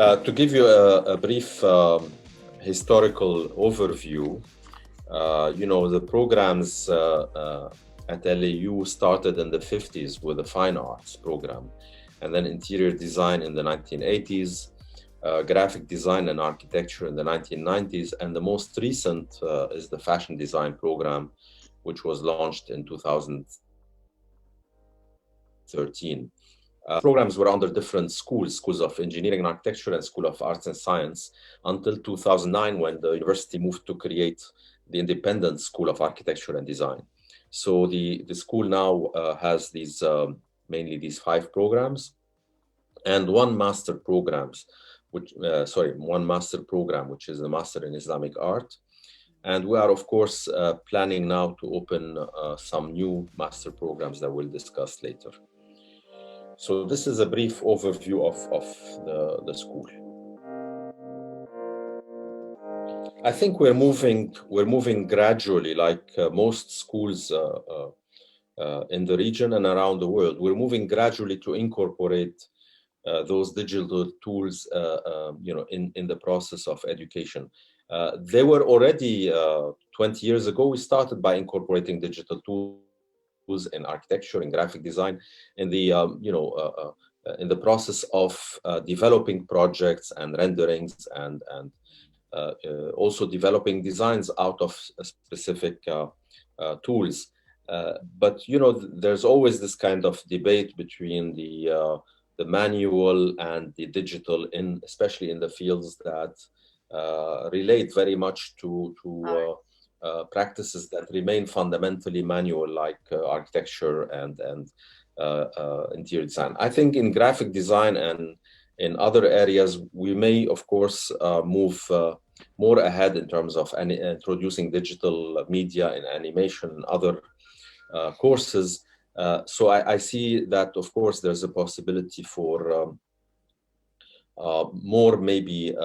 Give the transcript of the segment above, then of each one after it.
To give you a brief historical overview, the programs at LAU started in the 50s with a fine arts program, and then interior design in the 1980s, graphic design and architecture in the 1990s, and the most recent is the fashion design program, which was launched in 2013. Programs were under different schools of engineering and architecture and School of Arts and Science, until 2009, when the university moved to create the independent School of Architecture and Design. So the school now has these mainly these 5 programs and one master program, which is the Master in Islamic Art. And we are, of course, planning now to open some new master programs that we'll discuss later. So this is a brief overview of the school. I think we're moving gradually, like most schools in the region and around the world. We're moving gradually to incorporate those digital tools, in the process of education. They were already 20 years ago. We started by incorporating digital tools in architecture and graphic design, in the process of developing projects and renderings and also developing designs out of specific tools. But there's always this kind of debate between the manual and the digital, especially in the fields that relate very much to practices that remain fundamentally manual, like architecture and interior design. I think in graphic design and in other areas, we may, of course, move more ahead in terms of introducing digital media and animation and other courses. So I see that, of course, there's a possibility for more maybe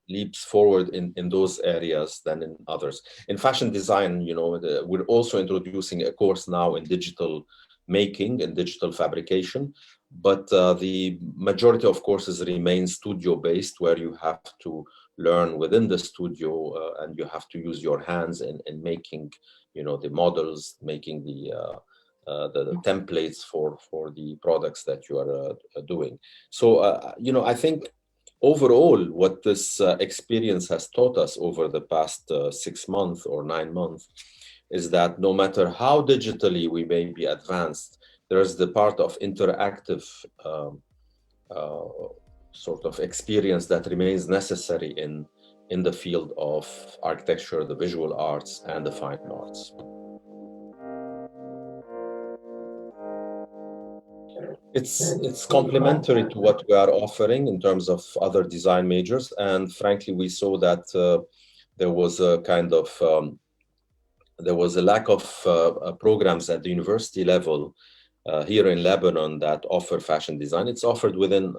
leaps forward in those areas than in others. In fashion design, we're also introducing a course now in digital making and digital fabrication, but the majority of courses remain studio-based, where you have to learn within the studio and you have to use your hands in making, the models, making the templates for the products that you are doing. So, I think overall, what this experience has taught us over the past 6 months or 9 months is that no matter how digitally we may be advanced, there's the part of interactive sort of experience that remains necessary in the field of architecture, the visual arts, and the fine arts. It's complementary to what we are offering in terms of other design majors, and frankly, we saw that there was a kind of there was a lack of programs at the university level here in Lebanon that offer fashion design. It's offered within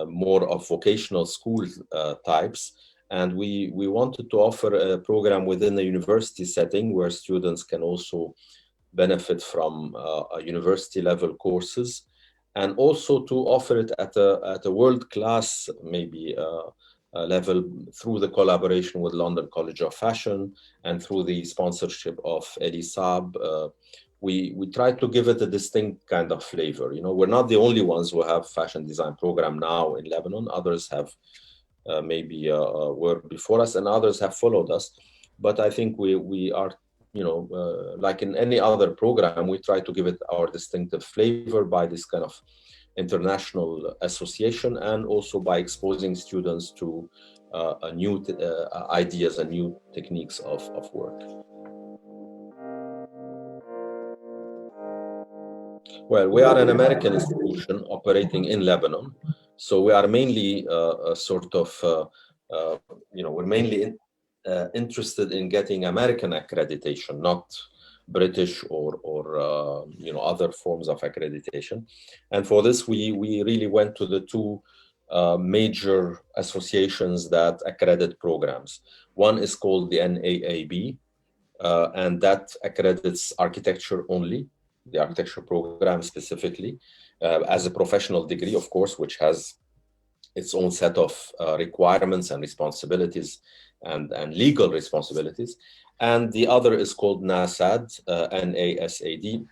more of vocational school types, and we wanted to offer a program within the university setting where students can also benefit from university level courses, and also to offer it at a world-class maybe level through the collaboration with London College of Fashion and through the sponsorship of SArD. We try to give it a distinct kind of flavor. We're not the only ones who have fashion design program now in Lebanon. Others have maybe worked before us, and others have followed us. But I think we are, like in any other program, we try to give it our distinctive flavor by this kind of international association, and also by exposing students to new ideas and new techniques of work. Well, we are an American institution operating in Lebanon, so we are mainly we're mainly interested in getting American accreditation, not British or other forms of accreditation. And for this, we really went to the 2 major associations that accredit programs. One is called the NAAB, and that accredits architecture only, the architecture program specifically, as a professional degree, of course, which has its own set of requirements and responsibilities and legal responsibilities. And the other is called NASAD, NASAD,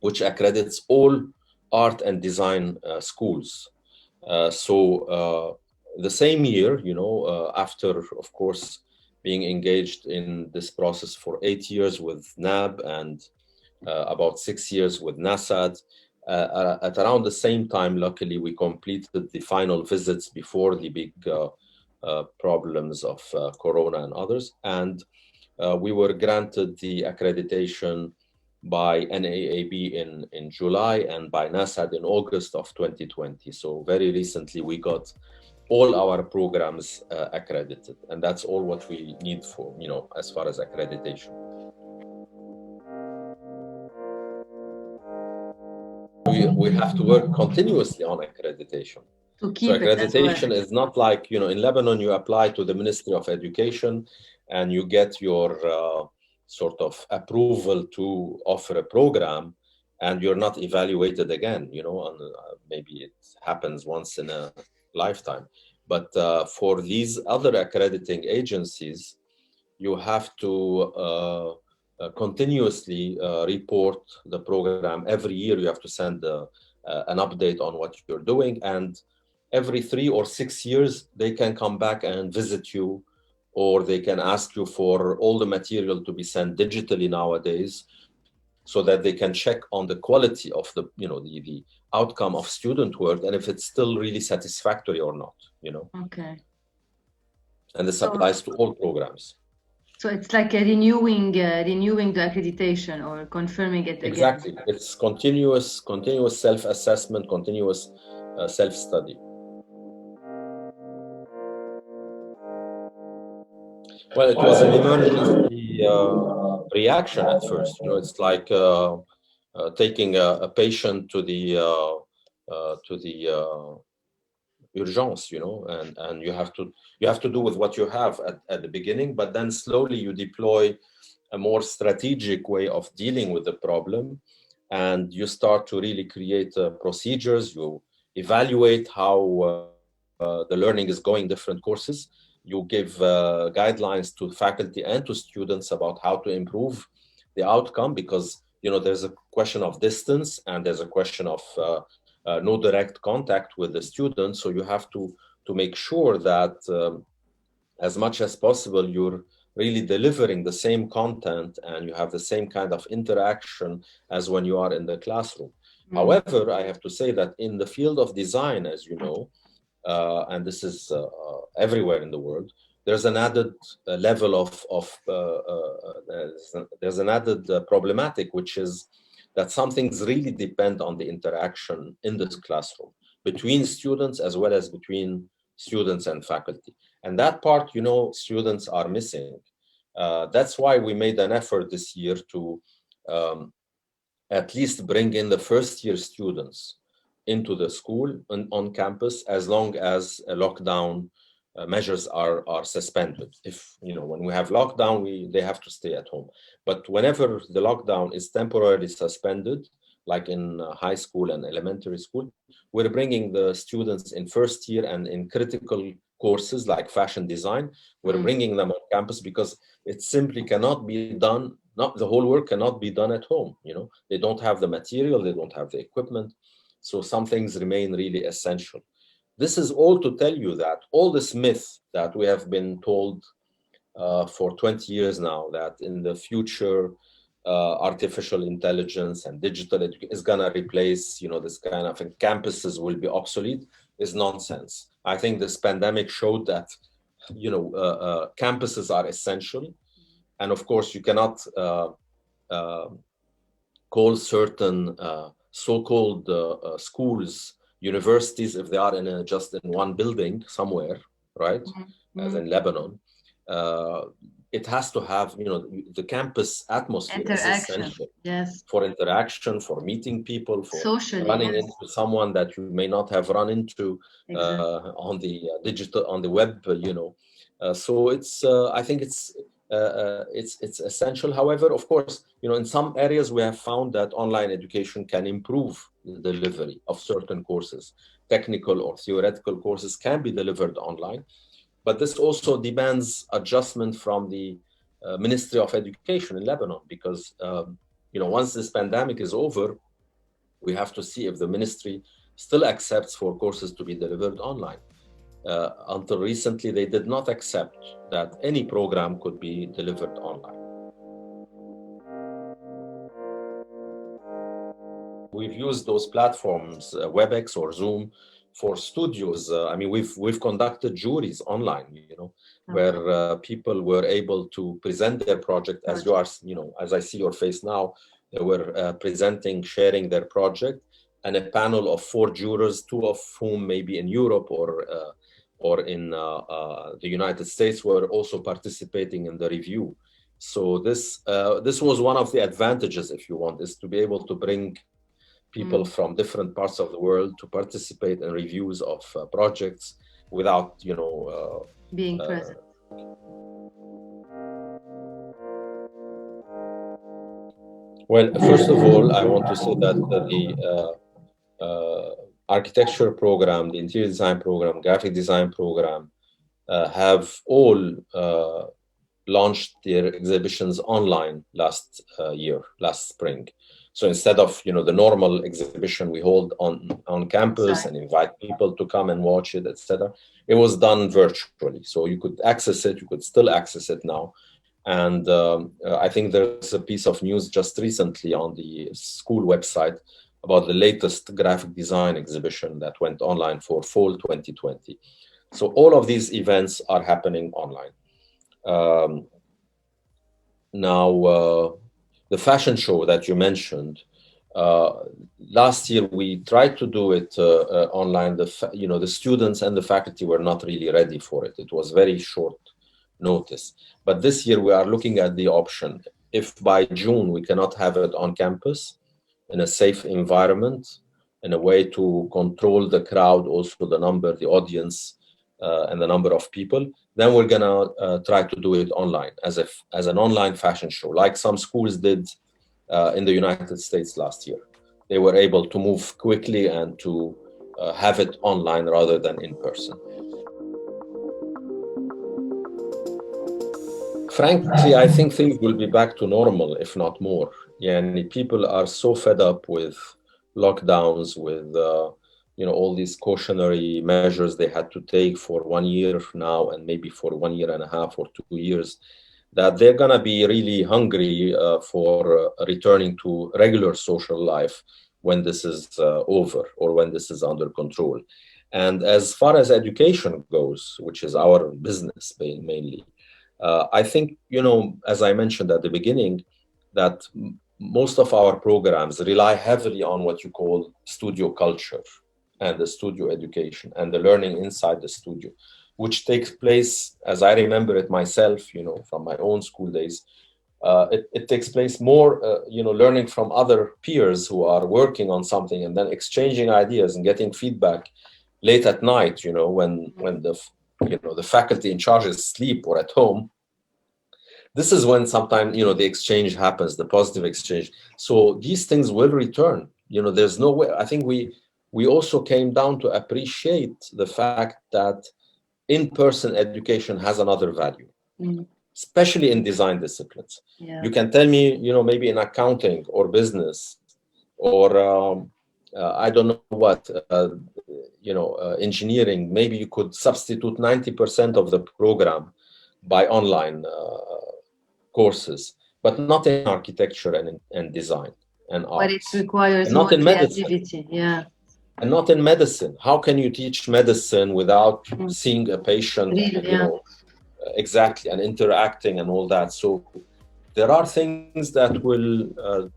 which accredits all art and design schools. The same year, after, of course, being engaged in this process for 8 years with NAB and about 6 years with NASAD, at around the same time, luckily, we completed the final visits before the big problems of Corona and others. And we were granted the accreditation by NAAB in July and by NASAD in August of 2020. So very recently, we got all our programs accredited. And that's all what we need for, as far as accreditation. We have to work continuously on accreditation. To keep so accreditation it as well. is not like, in Lebanon, you apply to the Ministry of Education and you get your sort of approval to offer a program, and you're not evaluated again, and maybe it happens once in a lifetime. But for these other accrediting agencies, you have to continuously report the program. Every year you have to send an update on what you're doing, and every 3 or 6 years they can come back and visit you, or they can ask you for all the material to be sent digitally nowadays, so that they can check on the quality of the outcome of student work, and if it's still really satisfactory or not. Okay. And this applies to all programs. So it's like a renewing the accreditation or confirming it again. Exactly. It's continuous self-assessment, continuous self-study. Well, it was an emergency reaction at first. It's like taking a patient to the urgence, and you have to do with what you have at the beginning, but then slowly you deploy a more strategic way of dealing with the problem, and you start to really create procedures. You evaluate how the learning is going, different courses. You give guidelines to faculty and to students about how to improve the outcome, because there's a question of distance and there's a question of no direct contact with the students. So you have to make sure that as much as possible you're really delivering the same content and you have the same kind of interaction as when you are in the classroom. However, I have to say that in the field of design, as you know, and this is everywhere in the world, there's an added level of there's an added problematic, which is that some things really depend on the interaction in this classroom between students as well as between students and faculty. And that part, students are missing. That's why we made an effort this year to at least bring in the first year students into the school on campus, as long as lockdown measures are suspended. If when we have lockdown, they have to stay at home. But whenever the lockdown is temporarily suspended, like in high school and elementary school, we're bringing the students in first year and in critical courses like fashion design. We're bringing them on campus because it simply cannot be done. Not the whole work cannot be done at home. They don't have the material, they don't have the equipment. So some things remain really essential. This is all to tell you that all this myth that we have been told for 20 years now, that in the future, artificial intelligence and digital education is going to replace, this kind of, and campuses will be obsolete, is nonsense. I think this pandemic showed that, campuses are essential. And of course, you cannot call certain so-called schools universities if they are in just in one building somewhere, right? As in Lebanon. It has to have, the campus atmosphere is essential. Yes. For interaction, for meeting people, for socially, running into someone that you may not have run into on the digital, on the web, so it's I think it's essential. However, of course, in some areas we have found that online education can improve the delivery of certain courses. technical or theoretical courses can be delivered online. But this also demands adjustment from the Ministry of Education in Lebanon, because once this pandemic is over, we have to see if the ministry still accepts for courses to be delivered online. Until recently, they did not accept that any program could be delivered online. We've used those platforms, WebEx or Zoom, for studios. We've conducted juries online, where people were able to present their project as you are, as I see your face now. They were presenting, sharing their project, and a panel of 4 jurors, 2 of whom may be in Europe or in the United States, were also participating in the review. So this was one of the advantages, if you want, is to be able to bring people from different parts of the world to participate in reviews of projects without, being present. Well, first of all, I want to say that the architecture program, the interior design program, graphic design program have all launched their exhibitions online last spring. So instead of the normal exhibition we hold on campus and invite people to come and watch it, etc., it was done virtually. So you could access it. You could still access it now. And I think there's a piece of news just recently on the school website about the latest graphic design exhibition that went online for fall 2020. So all of these events are happening online. Now, the fashion show that you mentioned, last year we tried to do it online. The students and the faculty were not really ready for it. It was very short notice. But this year we are looking at the option. If by June we cannot have it on campus in a safe environment, in a way to control the crowd, also the number, the audience, and the number of people, then we're gonna try to do it online as an online fashion show, like some schools did in the United States last year. They were able to move quickly and to have it online rather than in person. Frankly, I think things will be back to normal, if not more. And people are so fed up with lockdowns, with all these cautionary measures they had to take for 1 year now, and maybe for 1.5 years or 2 years, that they're gonna be really hungry for returning to regular social life when this is over or when this is under control. And as far as education goes, which is our business mainly, I think, as I mentioned at the beginning, that most of our programs rely heavily on what you call studio culture and the studio education and the learning inside the studio, which takes place, as I remember it myself, from my own school days. It takes place more, learning from other peers who are working on something and then exchanging ideas and getting feedback late at night, when the faculty in charge is asleep or at home. This is when sometimes, the exchange happens, the positive exchange. So these things will return. There's no way. I think we also came down to appreciate the fact that in-person education has another value, especially in design disciplines. Yeah. You can tell me, maybe in accounting or business or I don't know what, engineering, maybe you could substitute 90% of the program by online courses, but not in architecture and design and art. But it requires more creativity, yeah. And not in medicine. How can you teach medicine without seeing a patient, exactly, and interacting and all that? So there are things that will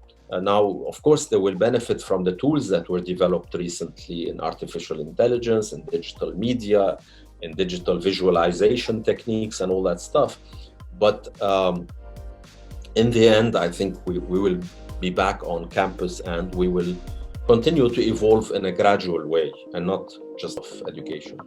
now, of course, they will benefit from the tools that were developed recently in artificial intelligence and digital media and digital visualization techniques and all that stuff. But in the end, I think we will be back on campus and we will continue to evolve in a gradual way and not just of education.